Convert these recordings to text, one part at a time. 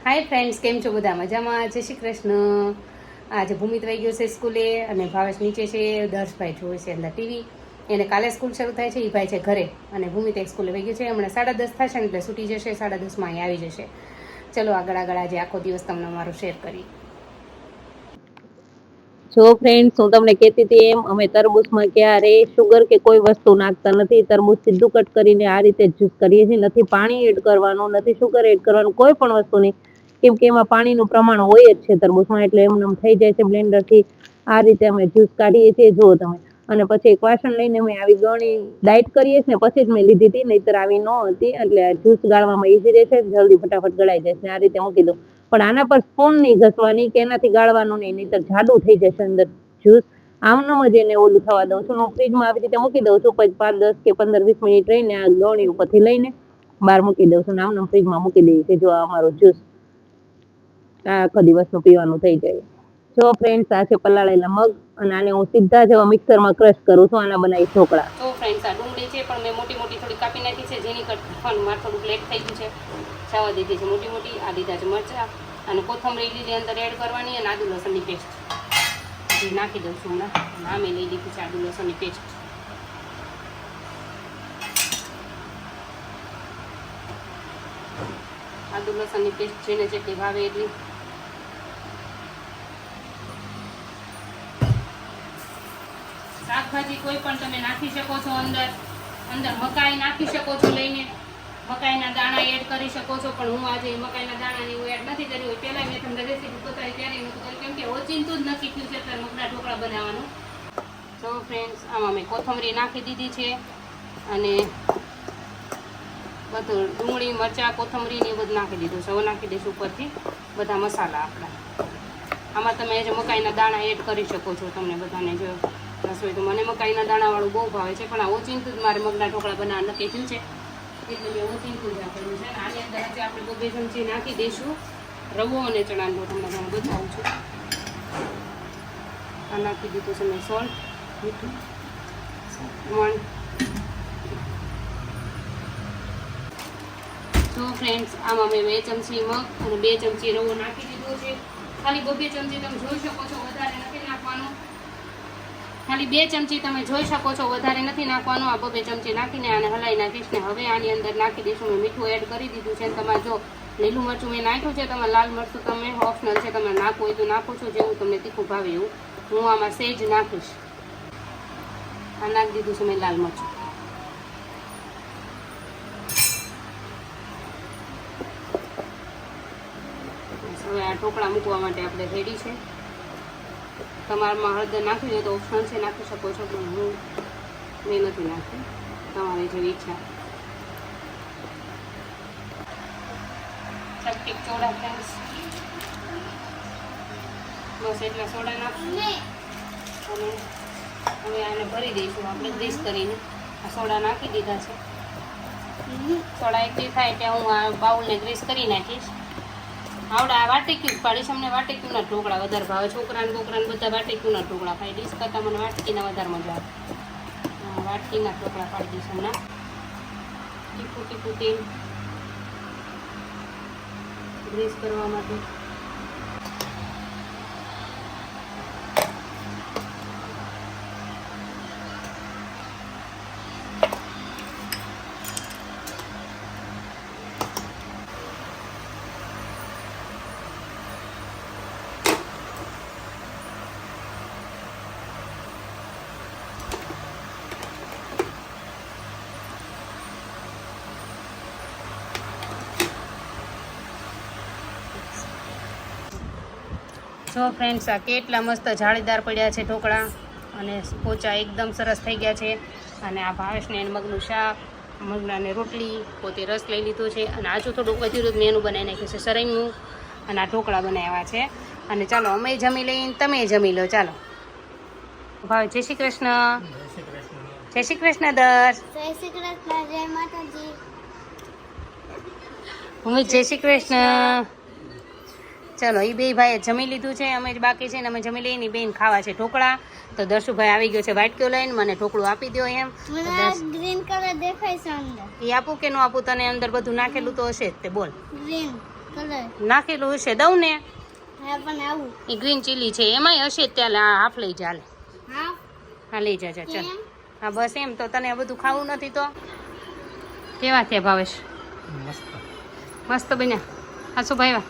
Hi friends, કેમ છો બધા? મજામાં? જય શ્રી કૃષ્ણ. આજે ભૂમિત વહી ગયો છે સ્કૂલે અને ભાવેશ નીચે છે. દર્શભાઈ જોવે છે અંદર ટીવી. એને કાલે સ્કૂલ શરૂ થાય છે, એ ભાઈ છે ઘરે અને ભૂમિત એક સ્કૂલે વહી ગયો છે. હમણાં 10:30 થશે ને એટલે છૂટી જશે. 10:30 અહીં આવી જશે. ચલો આગળ આજે આખો દિવસ તમને અમારો શેર કરી. જો ફ્રેન્ડ્સ, હું તમને કહેતી હતી એમ, અમે તરબૂચમાં ક્યારે શુગર કે કોઈ વસ્તુ નાખતા નથી. તરબૂચ સીધું કટ કરીને આ રીતે જ્યુસ કરીએ છીએ. નથી પાણી એડ કરવાનું, નથી શુગર એડ કરવાનું, કોઈ પણ વસ્તુ નહીં, કેમ કે એમાં પાણીનું પ્રમાણ હોય જ છે તરબૂચમાં, એટલે એમને થઈ જાય છે બ્લેન્ડરથી. આ રીતે અમે જ્યુસ કાઢીએ છીએ, જુઓ તમે. અને પછી એક વાસણ લઈને અમે આવી ગણી ડાયટ કરીએ છીએ ને પછી જ મેં લીધી હતી, નહીંતર આવી ન હતી. એટલે જ્યુસ ગાળવામાં ઈઝી રહે છે, જલ્દી ફટાફટ ગળાઈ જાય છે. આ રીતે મૂકી દઉં. પણ આના પર સ્પૂન નહીં ઘસવાની કે એનાથી ગાળવાનું નહીં, નહીંતર જાડું થઈ જશે અંદર જ્યુસ. આમનામ જ એને ઓલું થવા દઉં છું. હું ફ્રીજમાં આવી રીતે મૂકી દઉં છું, પછી 5, 10 કે 15, 20 મિનિટ રહીને આ ગળણી ઉપરથી લઈને બહાર મૂકી દઉં છું. આમનામ ફ્રીજમાં મૂકી દઈએ છીએ. જો અમારો જ્યુસ આખો દિવસનું પીવાનું થઈ જાય. જો ફ્રેન્ડ્સ, આ છે પલાળેલા મગ અને આને હું સીધા જ મિક્સરમાં ક્રશ કરું છું. આના બનાવી ઢોકળા. તો ફ્રેન્ડ્સ, આ ડુંગળી છે પણ મેં મોટી મોટી થોડી કાપી નાખી છે, જેની કરતાં મારે થોડુંક લેટ થઈ ગયું છે. ચાવા દીધી છે મોટી મોટી. આ લીધા છે મરચાં અને કોથમરી લીલી અંદર એડ કરવાની અને આદુ લસણની પેસ્ટ નાખી દઉં છું. હમણાં નામે લઈ લીધી છે આદુ લસણની પેસ્ટ. આદુ લસણની પેસ્ટ જેને જેટલી ભાવે એટલી. શાકભાજી કોઈ પણ તમે નાખી શકો છો. અંદર મકાઈ નાખી શકો છો લઈને. મકાઈના દાણા એડ કરી શકો છો, પણ હું આજે મકાઈના દાણાની હું એડ નથી કરી. હોય પહેલાં મેં તમને રેસીપી બતાવી ત્યારે નહોતું કર્યું, કેમ કે ઓચિંતું જ નક્કી થયું છે ત્યારે મગના ઢોકળા બનાવવાનું. તો ફ્રેન્ડ્સ, આમાં મેં કોથમરી નાખી દીધી છે અને બધું ડુંગળી, મરચાં, કોથમરી ને એ બધું નાખી દીધું છે. હવે નાખી દઈશું ઉપરથી બધા મસાલા આપણા. આમાં તમે જે મકાઈના દાણા એડ કરી શકો છો. તમને બધાને જો રસોઈ તો મને મકાઈના દાણાવાળું બહુ ભાવે છે, પણ આ ઓચિંતું જ મારે મગના ઢોકળા બનાવવા નક્કી થયું છે, એટલે મેં ઓચિંતું જ આપેલું છે. આની અંદર આજે આપણે 2 ચમચી નાખી દઈશું રવો અને ચણાનો લોટ. તમને હું બતાવું છું. આ નાખી દીધું છે મેં સોલ્ટ, મીઠું, તો ફ્રેન્ડ્સ, આમાં મેં 2 ચમચી મગ અને 2 ચમચી રવો નાખી દીધો છે. ખાલી 2 ચમચી તમે જોઈ શકો છો, વધારે નથી નાખવાનું. ખાલી 2 ચમચી તમે જોઈ શકો છો, વધારે નથી નાખવાનું. આ 2 ચમચી નાખીને આને હલાવી નાખીશ ને હવે આની અંદર નાખી દઈશું. મેં મીઠું એડ કરી દીધું છે. તમારે જો લીલું મરચું મેં નાખ્યું છે, તમારે લાલ મરચું તમે ઓપ્શનલ છે, તમે નાખવું હોય તો નાખો છો, જેવું તમને તીખું ભાવે એવું. હું આમાં સેજ નાખીશ. આ નાખી દીધું છે મેં લાલ મરચું. હવે આ ઢોકળા મૂકવા માટે આપણે રેડી છે. તમારામાં હળદર નાખવી હોય તો ઓપ્શન છે, નાખી શકો છો, પણ મેં નથી નાખ્યું. તમારી જેવી ઈચ્છા. ચપટી સોડા ફ્રેન્ડ્સ, બસ એટલા સોડા નાખશું અને હવે આને ભરી દઈશું આપણે ગ્રીસ કરીને. આ સોડા નાખી દીધા છે. સોડા એકલી થાય ત્યાં હું આ બાઉલને ગ્રીસ કરી નાખીશ. આવડા વાટીક્યું જ પાડીશ. અમને વાટીક્યુંના ઢોકળા વધારે ભાવે. છોકરાને બોકરાને બધા વાટીક્યુંના ઢોકળા ખાઈ. ડીશ કરતાં મને વાટકીના વધારે મજા આવે. વાટકીના ઢોકળા પાડી દઈશ હમણાં. ટીપું તેલ ગ્રીસ કરવા માટે. જો ફ્રેન્ડ્સ, આ કેટલા મસ્ત જાળીદાર પડ્યા છે ઢોકળા અને પોચા એકદમ સરસ થઈ ગયા છે. અને આ ભાવેશને મગનું શાક, મગનાને રોટલી, પોતે રસ લઈ લીધો છે અને આજુ થોડુંક વધ્યું મેં એનું બનાવી નાખ્યું છે સરૈયું અને આ ઢોકળા બનાવ્યા છે. અને ચાલો અમે જમી લઈને તમે જમી લો. ચાલો ભાવે. જય શ્રી કૃષ્ણ. જય શ્રી કૃષ્ણ દર્શ. જય શ્રી કૃષ્ણ. જય માતાજી. ભૂમિ જય શ્રી કૃષ્ણ. ચલો, એ બે ભાઈએ જમી લીધું છે, અમે જ બાકી છે ને અમે જમી લઈને બેન ખાવા છે ઢોકળા. તો દર્શુભાઈ આવી ગયો છે વાટક્યો લઈને, મને ઢોકળું આપી દો એમ. ગ્રીન કલર દેખાય છે અંદર. એ આપું કે ન આપું? તને અંદર બધું નાખેલું તો હશે જ તે. બોલ. ગ્રીન. કલર નાખેલું હશે, દઉં ને? હા પણ આવું એ ગ્રીન ચીલી છે, એમાંય હશે જ ત્યાં. હાફ લઈ ચાલે. હા હા લઈ જા ચાલ. કેમ હા બસ એમ. તો તને આ બધું ખાવું નથી તો કેવા થયા ભાવેશ? મસ્ત બન્યા. હા શું ભાઈ?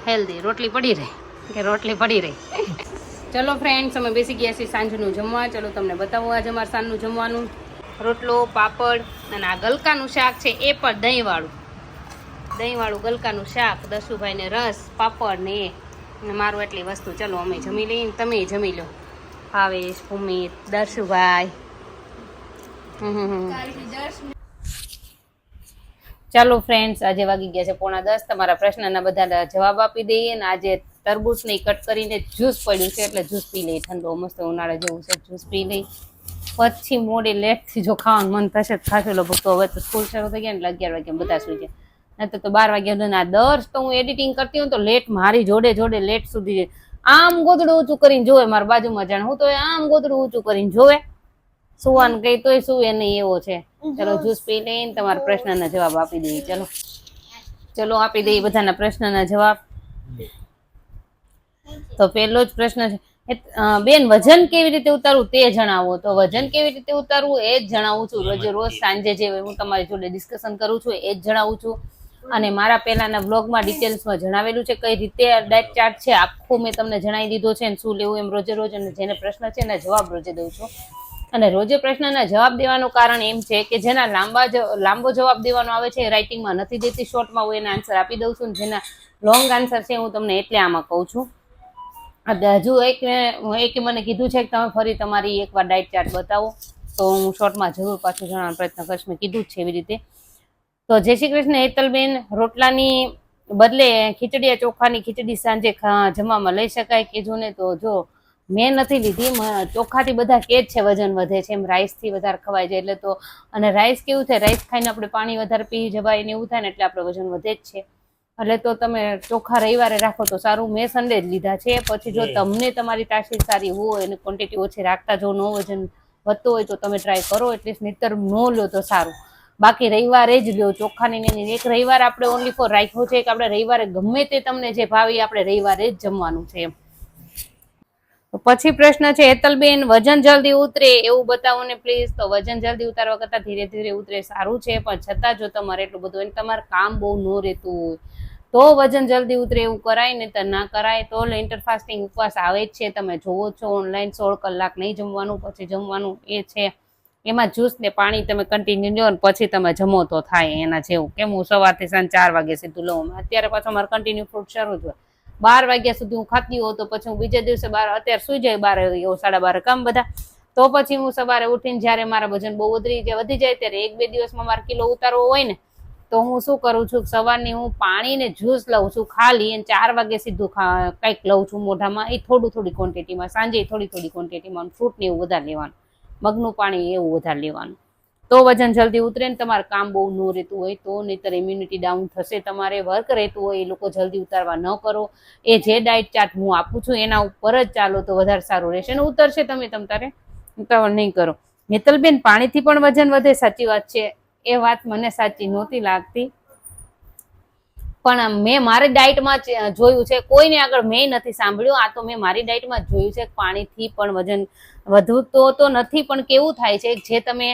હેલ્ધી રોટલી પડી રહી કે રોટલી પડી રહી. ચલો ફ્રેન્ડ્સ, અમે બેસી ગયા છીએ સાંજનું જમવા. ચલો તમને બતાવો આજે અમારે સાંજનું જમવાનું. રોટલો, પાપડ અને આ ગલકાનું શાક છે, એ પણ દહીંવાળું ગલકાનું શાક, દસુભાઈને રસ, પાપડ ને એ ને મારું એટલી વસ્તુ. ચલો અમે જમી લઈએ, તમે જમી લો. ભાવેશ, ભૂમિત, દર્શુભાઈ. ચાલો ફ્રેન્ડ્સ, આજે વાગી ગયા છે 9:45. તમારા પ્રશ્નના બધા જવાબ આપી દઈએ. ને આજે તરબૂચને કટ કરીને જ્યુસ પડ્યું છે, એટલે જ્યુસ પી લઈએ. ઠંડો મસ્ત ઉનાળા જેવું છે, જ્યુસ પી લઈ. પછી મોડે લેટથી જો ખાવાનું મન થશે તો ખાશું. લગભગ તો હવે તો સ્કૂલ શરૂ થઈ ગયા ને 11 વાગ્યા બધા સુઈ જાય. નહીં તો 12 વાગ્યા ના દર તો હું એડિટિંગ કરતી હોઉં તો લેટ મારી જોડે લેટ સુધી આમ ગોદડું ઊંચું કરીને જોવે. મારા બાજુમાં જાણે હું તો આમ ગોદડું ઊંચું કરીને જોવે. સુવાનું કઈ તોય સુવે નહીં એવો છે. ચલો જ્યુસ પી લઈને તમારા પ્રશ્નના જવાબ આપી દઈએ. ચલો આપી દઈએ બધાના પ્રશ્નના જવાબ. તો પહેલો જ પ્રશ્ન છે, બેન વજન કેવી રીતે ઉતારવું તે જણાવો. તો વજન કેવી રીતે ઉતારવું એ જ જણાવું છું. રોજ સાંજે જે હું તમારી જોડે ડિસ્કશન કરું છું એ જ જણાવું છું. અને મારા પહેલાના બ્લોગમાં ડિટેલ્સમાં જણાવેલું છે કઈ રીતે ડાયટ ચાર્ટ છે, આખું મેં તમને જણાવી દીધો છે. શું લેવું એમ રોજે રોજ. અને જેને પ્રશ્ન છે એના જવાબ રોજે દઉં છું. અને રોજે પ્રશ્નના જવાબ દેવાનું કારણ એમ છે કે જેના લાંબો જવાબ દેવાનો આવે છે એ રાઇટિંગમાં નથી દેતી, શોર્ટમાં હું એના આન્સર આપી દઉં છું. જેના લોંગ આન્સર છે હું તમને એટલે આમાં કહું છું. હજુ એક મને કીધું છે કે તમે ફરી તમારી એકવાર ડાયટ ચાર્ટ બતાવો, તો હું શોર્ટમાં જરૂર પાછું જણાવવાનો પ્રયત્ન કરીશ. મેં કીધું જ છે એવી રીતે. તો જય શ્રી કૃષ્ણ હેતલબેન. રોટલાની બદલે ખીચડી, ચોખાની ખીચડી સાંજે જમવામાં લઈ શકાય કે જો ને? તો જો મેં નથી લીધી, ચોખાથી બધા કે જ છે વજન વધે છે, એમ રાઈસથી વધારે ખવાય છે એટલે. તો અને રાઈસ કેવું થાય, રાઈસ ખાઈને આપણે પાણી વધારે પી જવાય ને એવું થાય ને એટલે આપણે વજન વધે જ છે. એટલે તો તમે ચોખા રવિવારે રાખો તો સારું. મેં સન્ડે જ લીધા છે. પછી જો તમને તમારી તાસીર સારી હોય અને ક્વોન્ટિટી ઓછી રાખતા જો નો વજન વધતો હોય તો તમે ટ્રાય કરો. એટલીસ્ટ નહીતર નો લો તો સારું. બાકી રવિવારે જ લ્યો ચોખાની. એક રવિવાર આપણે ઓનલી ફોર રાખ્યો છે કે આપણે રવિવારે ગમે તે તમને જે ભાવી આપણે રવિવારે જ જમવાનું છે એમ. પછી પ્રશ્ન છે હેતલબેન, વજન જલ્દી ઉતરે એવું બતાવો ને પ્લીઝ. તો વજન જલ્દી ઉતારવા કરતા ધીરે ધીરે ઉતરે સારું છે. પણ છતાં જો તમારે એટલું બધું હોય, તમારે કામ બહુ ન રહેતું હોય તો વજન જલ્દી ઉતરે એવું કરાય ને તો ના કરાય. તો ઇન્ટરફાસ્ટિંગ ઉપવાસ આવે જ છે, તમે જોવો છો ઓનલાઈન. 16 કલાક નહીં જમવાનું, પછી જમવાનું એ છે. એમાં જ્યુસ ને પાણી તમે કન્ટિન્યુ લો ને પછી તમે જમો તો થાય એના જેવું. કેમ હું સવારથી સાંજ 4 વાગે સીધું લઉં. અત્યારે પાછો મારે કન્ટિન્યુ ફ્રૂટ શરૂ જ હોય. 12 વાગ્યા સુધી હું ખાતી હોઉં તો પછી હું બીજા દિવસે અત્યારે સુઈ જાય 12 વાગે 12:30 કામ બધા. તો પછી હું સવારે ઉઠીને જ્યારે મારા વજન બહુ વધી જાય ત્યારે 1-2 દિવસમાં મારે કિલો ઉતારવો હોય ને તો હું શું કરું છું, સવારની હું પાણી ને જ્યુસ લઉં છું ખાલી, અને 4 વાગે સીધું કંઈક લઉં છું મોઢામાં. એ થોડી ક્વોન્ટિટીમાં, સાંજે થોડી ક્વોન્ટિટીમાં. ફ્રૂટ ને એવું વધારે લેવાનું, મગનું પાણી એવું વધારે લેવાનું. તો વજન જલ્દી ઉતરે ને તમારે કામ બહુ ન રહેતું હોય તો. નહીંતર ઇમ્યુનિટી ડાઉન થશે. તમારે વર્ક રહેતું હોય એ લોકો જલ્દી ઉતારવા ન કરો. એ જે ડાયટ ચાર્ટ હું આપું છું એના ઉપર જ ચાલો તો વધારે સારું રહેશે ને ઉતરશે. તમે તારે ઉતાવળ નહીં કરો. હેતલબેન, પાણીથી પણ વજન વધે? સાચી વાત છે. એ વાત મને સાચી નહોતી લાગતી, પણ મેં મારી ડાયટમાં જોયું છે. કોઈને આગળ મેં નથી સાંભળ્યું, આ તો મેં મારી ડાયટમાં જોયું છે. પાણીથી પણ વજન વધતું તો નથી, પણ કેવું થાય છે જે તમે,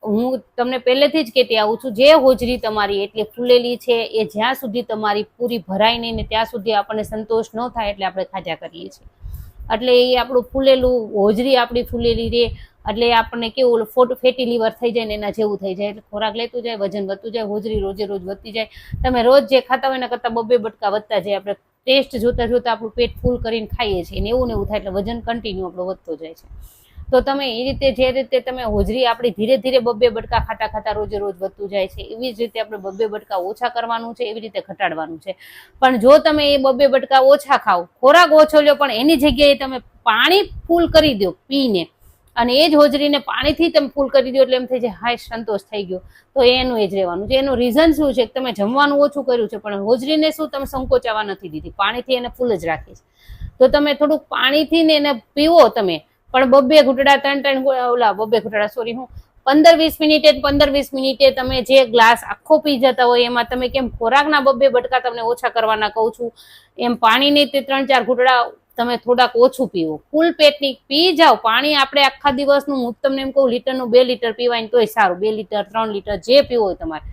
હું તમને પહેલેથી જ કહેતી આવું છું, જે હોજરી તમારી એટલી ફૂલેલી છે એ જ્યાં સુધી તમારી પૂરી ભરાય નહીં ને ત્યાં સુધી આપણને સંતોષ ન થાય એટલે આપણે ખાધા કરીએ છીએ. એટલે એ આપણું ફૂલેલું હોજરી આપણી ફૂલેલી રહે એટલે આપણને કેવું ફેટી લીવર થઈ જાય ને એના જેવું થઈ જાય. એટલે ખોરાક લેતું જાય, વજન વધતું જાય, હોજરી રોજે રોજ વધતી જાય. તમે રોજ જે ખાતા હોય એના કરતાં 2 બટકા વધતા જાય. આપણે ટેસ્ટ જોતા આપણું પેટ ફૂલ કરીને ખાઈએ છીએ ને એવું ને એવું થાય એટલે વજન કન્ટિન્યુ આપણો વધતો જાય છે. તો તમે એ રીતે જે રીતે તમે હોજરી આપણી ધીરે ધીરે 2 બટકા ખાતા રોજે રોજ વધતું જાય છે, એવી જ રીતે આપણે 2 બટકા ઓછા કરવાનું છે, એવી રીતે ઘટાડવાનું છે. પણ જો તમે એ 2 બટકા ઓછા ખાઓ, ખોરાક ઓછો લ્યો, પણ એની જગ્યાએ તમે પાણી ફૂલ કરી દો પીને, અને એ જ હોજરીને પાણીથી તમે ફૂલ કરી દો એટલે એમ થઈ જાય હાય સંતોષ થઈ ગયો. તો એનું એ જ રહેવાનું છે. એનું રીઝન શું છે? તમે જમવાનું ઓછું કર્યું છે પણ હોજરીને શું તમે સંકોચાવા નથી દીધી, પાણીથી એને ફૂલ જ રાખી છે. તો તમે થોડુંક પાણીથી ને એને પીવો તમે, પણ 2 ઘૂંટડા 3 ઓલા 2 ઘૂંટડા 15-20 મિનિટે 15-20 મિનિટે તમે જે ગ્લાસ આખો પી જતા હોય એમાં તમે કેમ ખોરાકના 2-2 બટકા તમને ઓછા કરવાના કહું છું એમ પાણીની તે 3-4 ઘૂંટડા તમે થોડાક ઓછું પીવો. ફૂલ પેટની પી જાઓ પાણી. આપણે આખા દિવસનું હું તમને એમ કહું લીટરનું 2 લીટર પીવાય તોય સારું. 2 લીટર 3 લીટર જે પીવું હોય તમારે.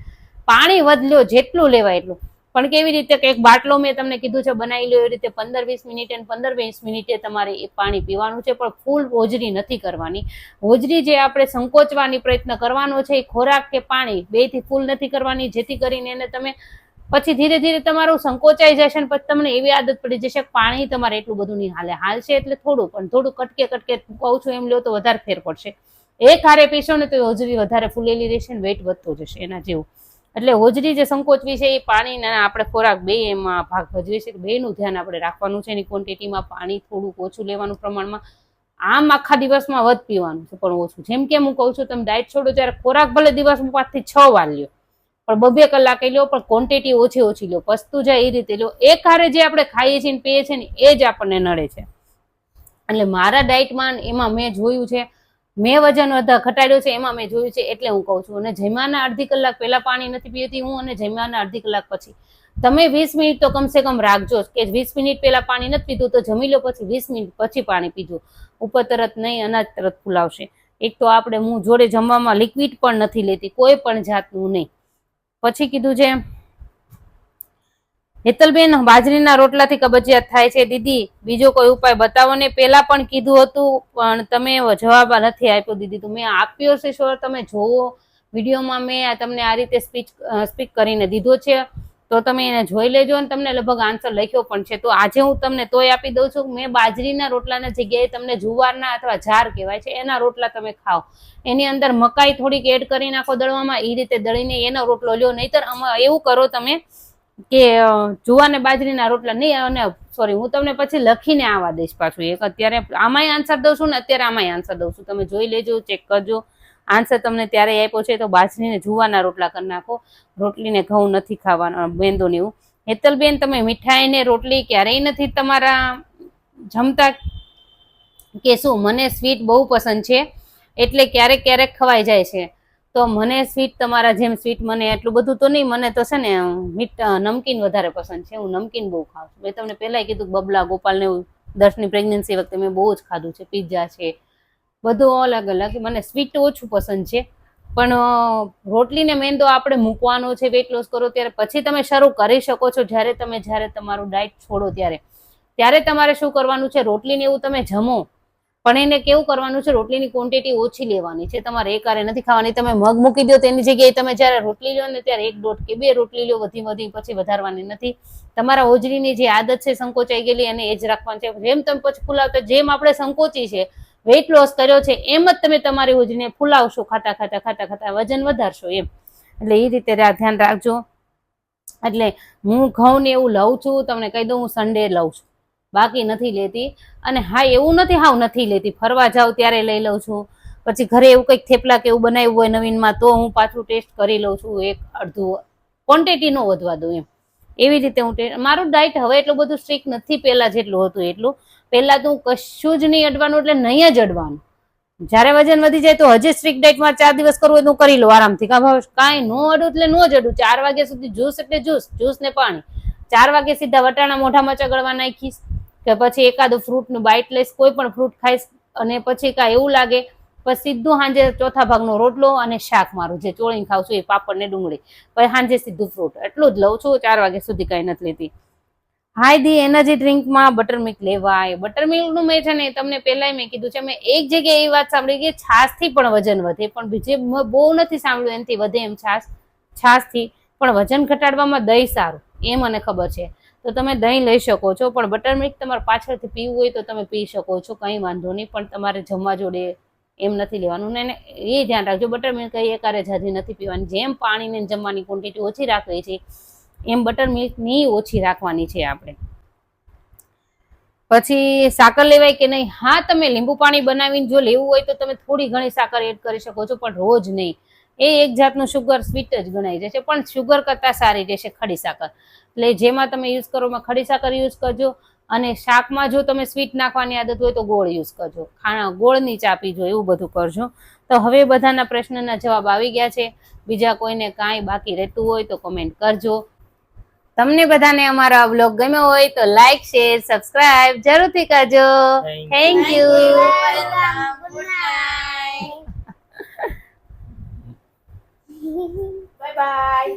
પાણી વધલ્યો જેટલું લેવાય એટલું. પણ કેવી રીતે કે એક બાટલો મેં તમને કીધું છે બનાવી લો એ રીતે 15-20 મિનિટે 15-20 મિનિટે તમારે એ પાણી પીવાનું છે. પણ ફૂલ હોજરી નથી કરવાની. હોજરી જે આપણે સંકોચવાની પ્રયત્ન કરવાનો છે એ ખોરાક કે પાણી બેથી ફૂલ નથી કરવાની, જેથી કરીને એને તમે પછી ધીરે ધીરે તમારું સંકોચાઈ જશે ને પછી તમને એવી આદત પડી જશે કે પાણી તમારે એટલું બધું નહીં હાલશે એટલે થોડું, પણ થોડું કટકે કટકે કહું છું એમ લો તો વધારે ફેર પડશે. એક હારે પીશો ને તો હોજરી વધારે ફૂલેલી રહેશે ને વેઇટ વધતો જશે એના જેવું. એટલે હોજરી જે સંકોચવી છે એ પાણી આપણે ખોરાક બે એમાં ભાગ ભજવે છે. બેનું ધ્યાન આપણે રાખવાનું છે. એની ક્વોન્ટિટીમાં પાણી થોડુંક ઓછું લેવાનું પ્રમાણમાં. આમ આખા દિવસમાં વધ પીવાનું છે પણ ઓછું. જેમ કે હું કહું છું તમે ડાયટ છોડો ત્યારે ખોરાક ભલે દિવસમાં 5 થી 6 વાર લ્યો પણ 2-2 કલાકે લ્યો, પણ ક્વોન્ટિટી ઓછી લો. પસતું જાય એ રીતે લો. એક હારે જે આપણે ખાઈએ છીએ પીએ છીએ ને એ જ આપણને નડે છે. એટલે મારા ડાયટમાં એમાં મેં જોયું છે, મેં વજન ઘટાડ્યો છે એમાં મેં જોયું છે એટલે હું કહું છું. અને જમ્યાના અડધી કલાક પહેલા પાણી નથી પીતી હું અને જમ્યાના અડધી કલાક પછી. તમે 20 મિનિટ તો કમસે કમ રાખજો કે 20 મિનિટ પહેલા પાણી નથી પીધું તો જમી લો, પછી 20 મિનિટ પછી પાણી પીજો. ઉપર તરત નહીં, અનાજ તરત ફૂલાવશે. એક તો આપણે હું જોડે જમવામાં લિક્વિડ પણ નથી લેતી, કોઈ પણ જાતનું નહીં. પછી કીધું છે હેતલબેન બાજરીના રોટલાથી કબજિયાત થાય છે દીદી, બીજો કોઈ ઉપાય બતાવો ને. પેલા પણ કીધું હતું પણ તમે જવાબ નથી આપ્યો દીદી. તો મેં આપ્યો છે સર, તમે જોવો વિડીયોમાં મેં તમને આ રીતે સ્પીક કરીને દીધો છે તો તમે એને જોઈ લેજો અને તમને લગભગ આન્સર લખ્યો પણ છે. તો આજે હું તમને તોય આપી દઉં છું. મેં બાજરીના રોટલાના જગ્યાએ તમને જુવારના અથવા જાર કહેવાય છે એના રોટલા તમે ખાઓ. એની અંદર મકાઈ થોડીક એડ કરી નાખો દળવામાં, એ રીતે દળીને એનો રોટલો લ્યો. નહીતર એવું કરો તમે કે જુવાર ને બાજરીના રોટલા નહીં. અને સોરી, હું તમને પછી લખીને આવવા દઈશ પાછું એક. અત્યારે આમાંય આન્સર દઉં છું ને અત્યારે આમાંય આન્સર દઉં છું. તમે જોઈ લેજો, ચેક કરજો. આન્સર તમને ત્યારે આપ્યો છે તો બાજરીને જુવારના રોટલા કરી નાખો. રોટલીને ઘઉં નથી ખાવાના, મેંદો ને એવું. હેતલબેન તમે મીઠાઈ ને રોટલી ક્યારેય નથી તમારા જમતા કે શું? મને સ્વીટ બહુ પસંદ છે એટલે ક્યારેક ક્યારેક ખવાઈ જાય છે. તો મને સ્વીટ તમારા જેમ સ્વીટ મને એટલું બધું તો નહીં. મને તો છે ને નમકીન વધારે પસંદ છે. હું નમકીન બહુ ખાઉં છું. મેં તમને પહેલાં કીધું બબલા ગોપાલ ને એવું 10ની પ્રેગ્નન્સી વખતે મેં બહુ જ ખાધું છે. પિઝા છે, બધું અલગ અલગ. મને સ્વીટ ઓછું પસંદ છે પણ રોટલી ને મેંદો આપણે મૂકવાનો છે. વેઇટ લોસ કરો ત્યારે પછી તમે શરૂ કરી શકો છો. જ્યારે તમારું ડાયટ છોડો ત્યારે તમારે શું કરવાનું છે? રોટલી ને એવું તમે જમો પણ એને કેવું કરવાનું છે? રોટલીની ક્વોન્ટિટી ઓછી લેવાની છે. તમારે એકારે નથી ખાવાની. તમે મગ મૂકી દો તેની જગ્યાએ તમે જ્યારે રોટલી લો ને ત્યારે 1-1.5 કે 2 રોટલી લો, વધી પછી વધારવાની નથી. તમારા હોજરીની જે આદત છે સંકોચાઈ ગયેલી અને એ જ રાખવાની છે. જેમ તમે પછી ફૂલાવતા, જેમ આપણે સંકોચી છે વેઇટ લોસ કર્યો છે એમ જ તમે તમારી હોજરીને ફૂલાવશો. ખાતા વજન વધારશો એમ. એટલે એ રીતે ધ્યાન રાખજો. એટલે હું ઘઉં ને એવું લઉં છું, તમને કહી દઉં, હું સન્ડે લઉં છું, બાકી નથી લેતી. અને હા, એવું નથી હાવ નથી લેતી, ફરવા જાઉં ત્યારે લઈ લઉં છું. પછી ઘરે એવું કંઈક થેપલા કે એવું બનાવ્યું હોય નવીનમાં તો હું પાછું ટેસ્ટ કરી લઉં છું. 1-1.5 ક્વોન્ટિટી ન વધવા દઉં એમ. એવી રીતે હું મારું ડાયટ હવે એટલું બધું સ્ટ્રિક્ટ નથી પહેલા જેટલું હતું એટલું. પહેલા તો હું કશું જ નહીં અડવાનું એટલે નહીં જ અડવાનું. જ્યારે વજન વધી જાય તો હજી સ્ટ્રિક્ટ ડાયટમાં 4 દિવસ કરવું હોય તો કરી લો આરામથી. કાંઈ ન અડું એટલે ન જ અડું. 4 વાગ્યા સુધી જ્યુસ એટલે જ્યુસ ને પાણી. 4 વાગે સીધા વટાણા મોઢામાં ચગડવા નાખીશ કે પછી એકાદું ફ્રૂટનું બાઇટ લઈશ, કોઈ પણ ફ્રૂટ ખાઈશ અને પછી કાંઈ એવું લાગે પછી સીધું સાંજે ચોથા ભાગનો રોટલો અને શાક મારું જે ચોળીને ખાવ છું એ પાપડ ને ડુંગળી. પછી સાંજે સીધું ફ્રૂટ. એટલું જ લઉં છું. 4 વાગ્યા સુધી કાંઈ નથી લેતી. હાય દી, એનર્જી ડ્રિંકમાં બટર મિલ્ક લેવાય? બટર મિલ્કનું મેં છે ને તમને પહેલાંય મેં કીધું છે. મેં એક જગ્યાએ એવી વાત સાંભળી કે છાશથી પણ વજન વધે, પણ બીજે બહુ નથી સાંભળ્યું એનાથી વધે એમ છાશથી. પણ વજન ઘટાડવામાં દહીં સારું એ મને ખબર છે. તો તમે દહીં લઈ શકો છો. પણ બટર મિલ્ક તમારે પાછળથી પીવું હોય તો તમે પી શકો છો, કંઈ વાંધો નહીં. પણ તમારે જમવા જોડે એમ નથી લેવાનું ને એ ધ્યાન રાખજો. બટર મિલ્ક એકારે જાજી નથી પીવાની. જેમ પાણીને જમવાની ક્વોન્ટિટી ઓછી રાખવી છે એમ બટર મિલ્કની ઓછી રાખવાની છે આપણે. પછી સાકર લેવાય કે નહીં? હા, તમે લીંબુ પાણી બનાવીને જો લેવું હોય તો તમે થોડી ઘણી સાકર એડ કરી શકો છો, પણ રોજ નહીં. એ એક જાતનું શુગર સ્વીટ જ ગણાઈ જશે, પણ શુગર કરતાં સારી રહેશે ખડી સાકર. એટલે જેમાં તમે યુઝ કરો એમાં ખડી સાકર યુઝ કરજો. અને શાકમાં જો તમે સ્વીટ નાખવાની આદત હોય તો ગોળ યુઝ કરજો, ગોળની ચા પીજો, એવું બધું કરજો. તો હવે બધાના પ્રશ્નના જવાબ આવી ગયા છે. બીજા કોઈને કાંઈ બાકી રહેતું હોય તો કમેન્ટ કરજો. તમને બધાને અમારો આ વ્લોગ ગમ્યો હોય તો લાઈક, શેર, સબસ્ક્રાઇબ જરૂરથી કરજો. Thank you. Good night. Bye bye.